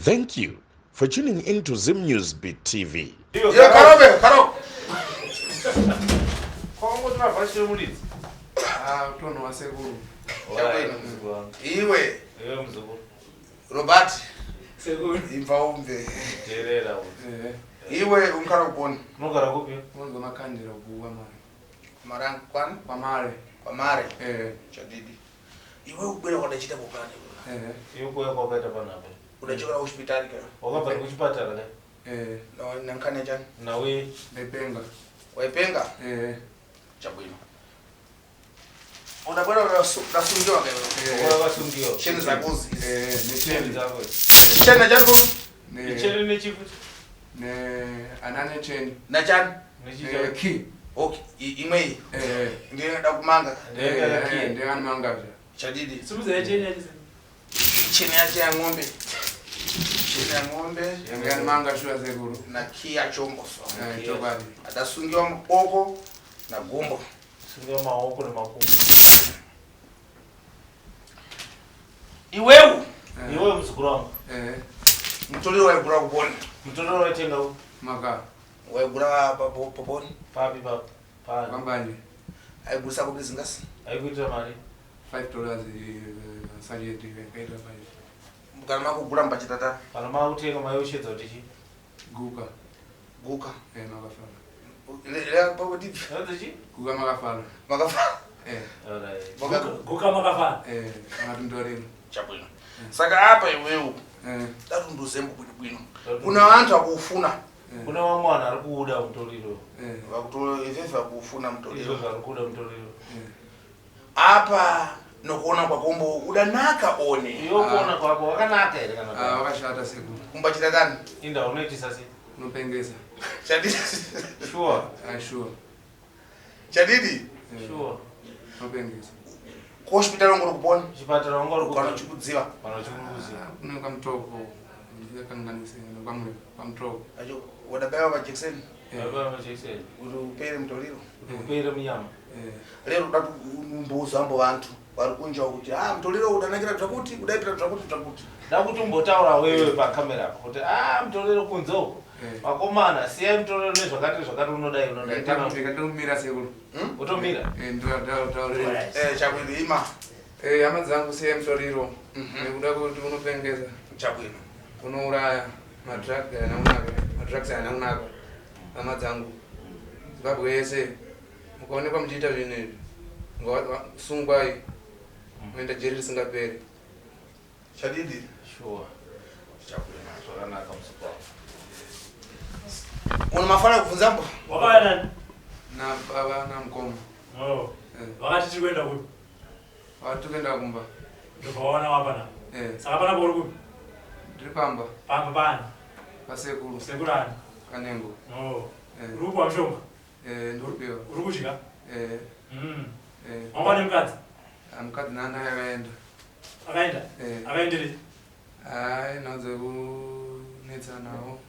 Thank you for tuning in to Zim News Beat TV. Yeah, Karo. Kongo tunavashira mulidzi. Utono wasekuru. Iwe. Mzukuru. Robert. Sekuru. Imva umve. Terera. Iwe unkara kuponi. Unogara kupi? Mwanzo makandira kuwa mari. Marang kwan? Kwa mare. Chadidi. Iwe ubwera kwadachita kokani. Iwe kuya kwakaita panapa. Unachoka hospitali kana. Wakabva kuchipatara ne? No nankane jani. Nawe Nepenga. Waipenga? Chabwino. Unabwera unasungiwa kana. wakasungiwa. Cheni za kuzi. Cheni zako. Cheni jani ko? Cheni ne chifu. Ne anane cheni. Na jani? Ne Ki. Okay, imwe. Ndiye ndakumanga. Ndiye manga. Chadidi. Sumuza cheni yaje. Cheni ya ng'ombe. Cheni ya ng'ombe. Ndiye manga shua sekuru. Na kia chombo. Chobani. Atasungiwa mkoko na gumbo. Sungiwa maoko na makumbo. Iwewe. Iwe mzukuru wangu. Mtolero waigura kuponi. Mtolero waitenga huko. Maka. Waigura poponi. Papi papa. Pa. Kambani. Aigusa kwa business. Aikuita mali. $5 sajeti kaita pai. Mukana kugura mbachitata. Kana mautenga mayoshedza utichi. Guka. Makafala. Ile papo tipi. Ndachi? Guka makafala. Makafala. Alright. Guka makafala. Anatundoreni. Chabwino. Saka hapa iwewe. Ndatunduze mbwino. Kuna wantu akufuna. Kuna wamwana ari kuuda mtoliro. Vakuto ifefa kufuna mtoliro. Izo ari kuuda mtoliro. Apa nokuona kwa kombo udanaka one. Iyo kuona kwako wakanaka ere kana. Wakashata siku. Kumbachitatani. Inda unoiti sasi. Unopengeza. Chadidi. Sure. Sure. Chadidi. Sure. Unopengeza. Kwa hospitali ngoro kupona. Chipatara ngoro kupona chukudziwa. Pana chukudziwa. Kuna kamtoko. Kanganise kwa mtoko. Ajo wadapewa kwa Jackson. Wadapewa kwa Jackson. Urupere mtoliro. Urupere mnyama. Lero datu mbuzo ambo vantu vari kunja kuti mtoliro udanakira tutakuti udaipira tutakuti. Ndakuti umbotaura wewe pa kamera apo kuti mtoliro kunzo. Wakomana siya mtoliro nezvakati unodai kana ndikatomira sekuru. Utomira? Ndaura. Chabwino ima. Hama dzangu siya mtoliro. Nekuda kuti unopengeza. Chabwino. Unouraya madrugs anaunaka. Hama dzangu. Zimbabwe yese. Mukaonekwa muchiita zvinezvi. Sungwai. Muenda jeri risingaperi. Chadidi. Sure. Chabwino. Zvakanaka musupa. Una mafala kuvunza mbo? Wakaya nani? Na baba na mkoma. Wakati tiri kuenda kupi? Wakati tukaenda kumba. Ndikaona wapana. Saka pana pori kupi? Ndiri pamba. Pamba pani? Pasekuru. Sekurani? Kanengo. Uri kuwa mshonga? Ndikupiwa. Uri kuchika? Wangwa nemukadzi? Mukadzi nana akaenda. Akaenda? Akaenderei? Naudze kunetsa nawo.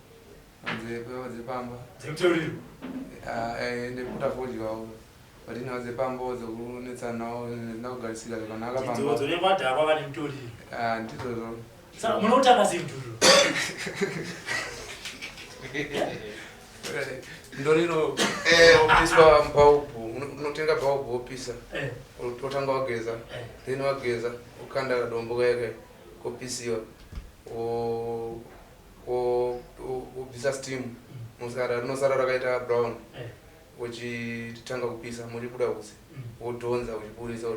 Naudze pamba. Dzekuteuriro? Ndikuda fodyawo. But naudze pamba dzekunetsa nawo ndakugarisira zvakanaka pamba. Idzodzo nemadhakwa vane mutoriro? Ndizvozvo. Saka munotanga sei mutoriro? Ndoriro opiswa mpaupu. Unotenga paupu opisa. Otanga wageza. Then wageza ukanda dombo kake kopisiwa. Opisa steam. Nosara rakaita brown. Uchitanga kupisa muchibuda kusi. Wodhonza uchibudisa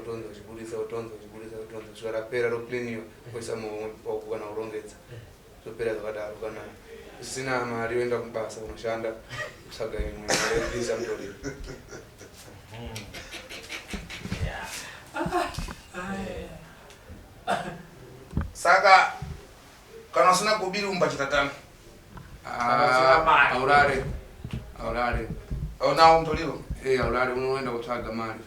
kusvika rapera rokliniwa kuisa mupaupu kana kurongedza. Zvopera zvakadaro kana usina mari yoenda kubasa unoshanda kutsvaga imwe yekuisa mutoriro. Saka kana usina kubiri umbachitatani. Aurare. Unawo mtoliro? Aurare unoenda kutsvaga mari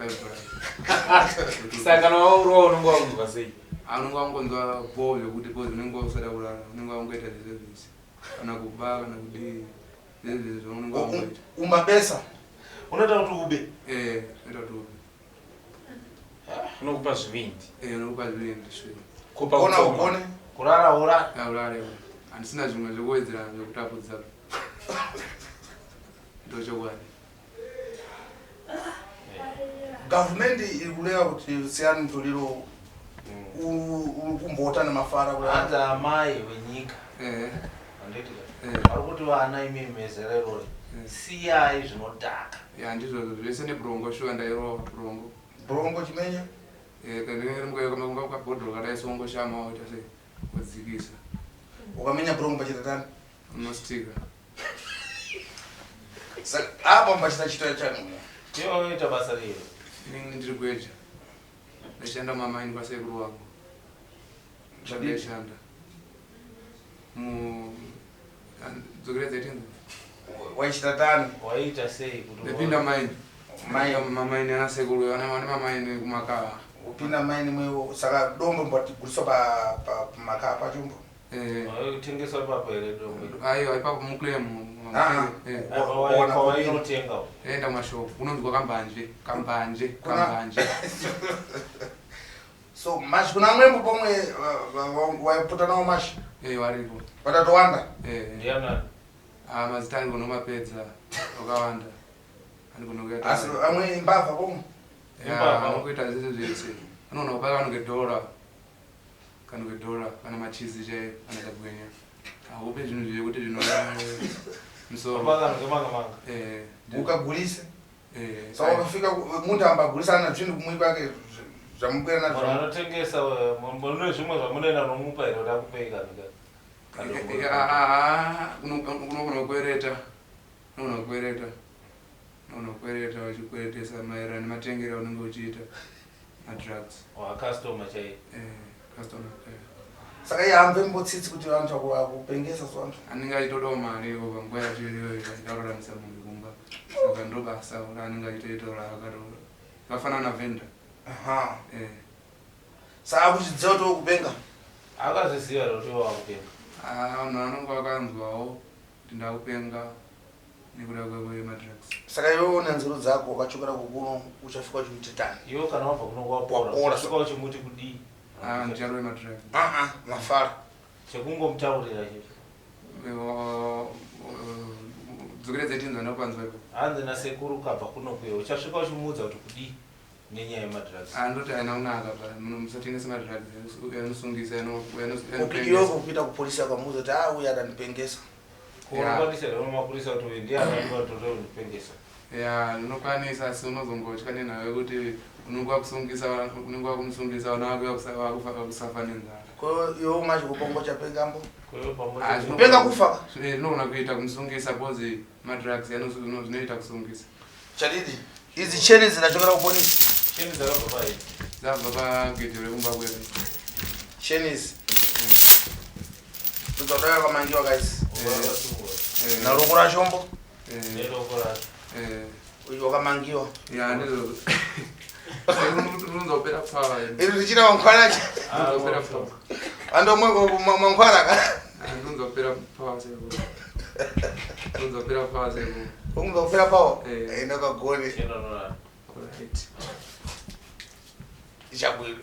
$5. Saka nawo uro unonga wakunzwa sei? Unonga wangonzwa bhovyo kuti unenge usada kurara. Unonga wangoita zvezvisi. Kana kuba kana kudii. Zvezvizvo unonga wangoita. Umabesa? Unoita kuti ube? Unoita kuti ube. Unokupa zvivindi? Unokupa zvivindi. Kupa ugone? Kurara urare? Urare. Andisina zvimwe zvekuwedzera zvekutapudza. Ndochokwadi. Government iri kureva kuti Siyani Mtoliro ukumbota nemafara kula. Anza amai wenyika. Anditi. Arikuti vana imemezerero. Siyai zvinodhaka. Ya ndizvo zvese nebrongo shuwa ndairo brongo. Brongo chimenya? Kana mukanga kwabhodhoro kadaisongo shama waita sei kudzikisa. Ukamenya brongo pachitatani? Unostika. Apa mbachita chito chanu. Yo ita basa rero. Inini ndiri kweja. Ndashanda mamaini kwasekuru wangu. Ndashanda. Dzokera dzaitenza. Waichitatani? Waita sei kuti Ndapinda maini. Mamaini anasekuru ane mamaini kumakava. Upinda maini mwewo saka dombo mbatiguriso pa makava pachumbo. Tengeswa papo ere dombo. Aiwa ipapo muklemu. Wainotenga. Enda mashopu unonzwa kambanje. So mashi kuna mwembo pomwe waipota nawo mashi. Waripo. Watatowanda. Ndiana. Mazita ani kunomapedza wakawanda. Ani kunokuita. Asi amwe mbavha pomwe. Anokuita zvese. Anoona kupaka kanogedhora. Kana machizi chaiwo anotagwenya. Haupe zvinhu zvekuti zvinova musoro. Manga. Ukagulise. Saka ukafika muntu ambagulisa ana zvinhu kumwe kwake zvamukwera nazvo. Munhu anotengesa mune zvimwe zvamunoenda nomupa ere kuti akupei kana. Unogona kukwereta uchikweretesa maererano nematengero aunenge uchiita madrugs. Customer chaiye. Customer. Saka ihambe mbotsitsi kuti vantu vakupengesa zvantu. Anenge achitodawo mari ivo panguva yacho iyoyo achitauraramisa munhu kumba. Saka ndobasa anenge achitoitaura akataura. Vafanana vendor. Aha. Saka kuchidziva kuti wokupenga? Akaziziva kuti wakupenga. Vanhu vanenge vakanzwawo kuti ndakupenga nekuda kwemadrugs. Saka iwewe nenzero dzako wakachokera kukuno uchafika uchimutetani. Iwe kana wabva kuno kwapora usvika uchimuti kudii? Ndicharo wemadrugs. Mafara. Chekungomutaurira chete. Dzokera dzaitinzwa nopanzwepo. Hanzi nasekuru kabva kuno kweyo uchasvika uchimuudza kuti kudii nenyaya yemadrugs. Andoti haina kunaka musatengesa madrugs anosungisa Iwe kupita kupolisi kwamuudza kuti uyu adanipengesa. Unokwanisa here mapurisa kuti uyu ndiye akandipatore undipengesa. Unokwanisa asi unozongotya nenhau yekuti unenge wakumusungisa vana vake vakusafa nenzara. Ko iwe macho kupongo chapengambo? Kupenga Penga kufa? Ndinogona kuita kumusungisa bhozi madrugs zvinoita kusungisa. Chadidi? Izi cheni dzinachokera kupolisi? cheni dzakabva pai? Dzabva pagedhe rekumba kwedu. Cheni izi? Tudzodaya kwamangiwa guys. Naroko rachombo? Neroko racho. Uyu wakamangiwa? Ndizvo. Unozopera pfava. Iri richina mankwara. Unozopera pfava. Andomwe mankwara ka? Unozopera pfava seko. Unozopera pfava seko. Unozopera pfava? Ndakagone. Chenonora. Alright. Ichabwira.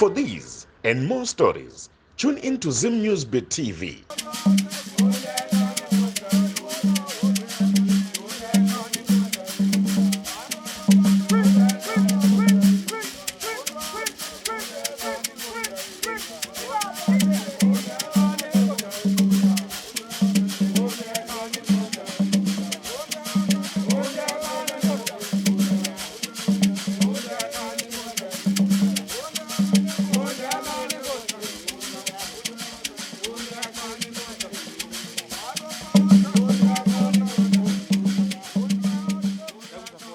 For these and more stories, tune in to Zim News Bit TV.